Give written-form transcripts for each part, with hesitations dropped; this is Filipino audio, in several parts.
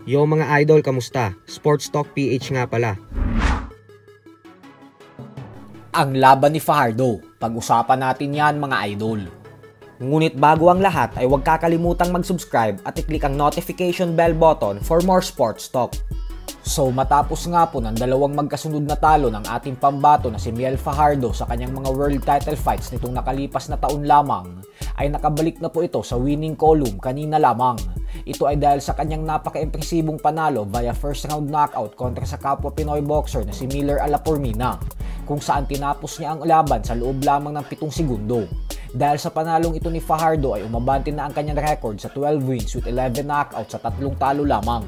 Yo mga idol, kamusta? Sports Talk PH nga pala. Ang laban ni Fajardo, pag-usapan natin yan mga idol. Ngunit bago ang lahat ay huwag kakalimutang mag-subscribe at i-click ang notification bell button for more sports talk. So matapos nga po ng dalawang magkasunod na talo ng ating pambato na si Miel Fajardo sa kanyang mga world title fights nitong nakalipas na taon lamang, ay nakabalik na po ito sa winning column kanina lamang. Ito ay dahil sa kanyang napaka-impresibong panalo via first round knockout kontra sa kapwa Pinoy boxer na si Miller Alapormina, kung saan tinapos niya ang laban sa loob lamang ng 7 segundo. Dahil sa panalong ito ni Fajardo ay umabante na ang kanyang record sa 12 wins with 11 knockouts sa 3 talo lamang.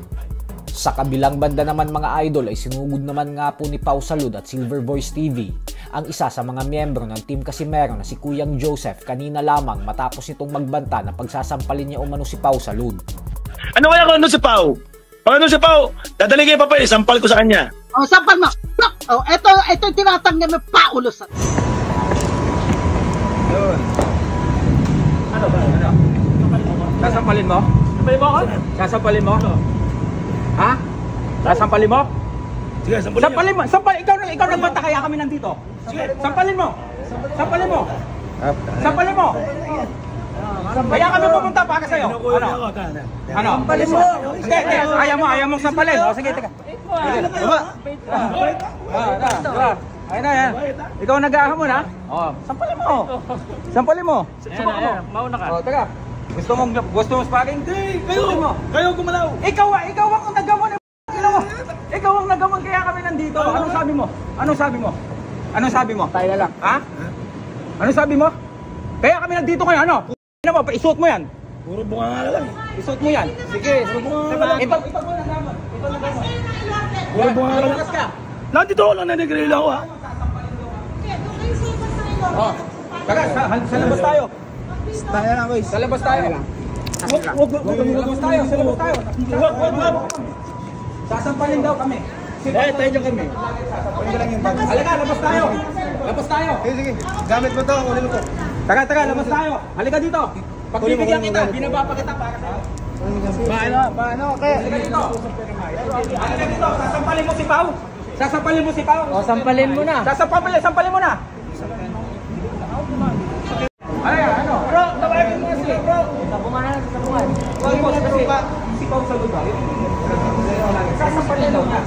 Sa kabilang banda naman mga idol ay sinugod naman nga po ni Pau Salud at Silver Voice TV ang isa sa mga miyembro ng Team Casimero na si Kuyang Joseph kanina lamang matapos nitong magbanta na pagsasampalin niya umano si Pau Salud. Ano kaya kung ano si Pau? Pag ano si Pau, dadaligay pa sampal ko sa kanya. Oh, sampal mo. Oh, ito tinatanggal mo paulo sa. Yun. Ano ba? Ano? Sasampalin mo? Sasampalin mo ako? Sasampalin mo? Ha? Sasampalin mo? Sige, sampalin mo. Ikaw nagbanta kaya kami nandito. Sige, sampalin mo. Sampalin mo. Sampalin mo. Kaya kami pupunta para sa'yo. Ano? Ano? Sampalin mo. Hindi, ayaw mong sampalin. O, sige, teka. Ayun na yan. Ikaw nag-ahamon ha? O, sampalin mo. Sampalin mo. Mauna ka. O, teka. Gusto mo sparring? Hindi, kayo gumalaw. Ikaw ang naggamon. Ikaw ang naggamon kaya kami nandito. Anong sabi mo? Anong sabi mo? Tayo na lang. Ha? Anong sabi mo? Kaya kami nandito kayo, ano? Ano mo, isuot mo yan. Puro bunga lang. Isuot mo yan. Sige, ito mo naggamon. Puro bunga lang. Nandito ako lang, nanigreila ako ha. Oh. Tara, sa labas tayo. Tayo na, boys. Sa labas tayo. Wag. Sasampalin daw kami. Tayo dyan kami. Halika, labas tayo. Labas tayo. Sige. Gamit mo to, kunin mo to. Taga, labas tayo. Halika dito. Pagbibigyan kita, binababa kita para sa'yo. Paano? Kaya? Halika dito. Halika dito. Sasampalin mo si Pau. Sasampalin mo si Pau. O, sampalin mo na. Sampalin mo na. Ano? Bro, tawagin mo sige, bro. Sabungan na, sabungan. Tawagin mo kasi si Pau Salud ba? Sasampalin daw niya.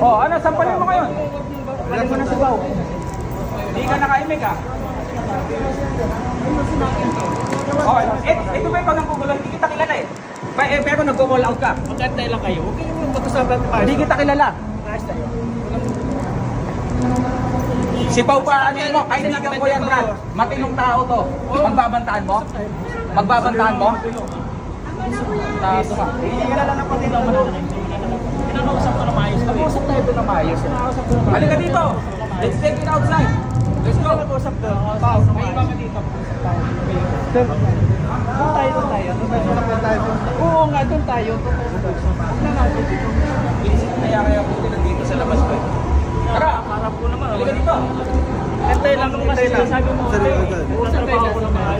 Oh, ano? Sampalin mo ngayon. Sampalin mo na si Pau. Hindi ka nakaimik ha? Oh, ito ba yung pagkakugulan? Hindi kita kilala eh. Pero nagko-call out ka. Magkantay lang kayo. Huwag kayong mag-usapan pa. Hindi kita kilala. Si Pau pa, ano mo? Kaibigan ko yan, Brad. Matinong tao to. Magbabantaan mo? Magbabantaan mo? Taas ka. Hindi ka lang napatid ako na. Pinakausap ko na maayos. Nag-uusap tayo doon na maayos. Halika dito. Let's take it outside. Let's go. Nag-usap doon. Pau, may iba ka dito. Doon tayo. Oo nga, doon tayo. Huwag na natin dito. Kaya buti lang dito sa labas ko. Tara, Harap ko naman. halika dito. Antay lang kasi sabi mo. Sa trabaho ko naman.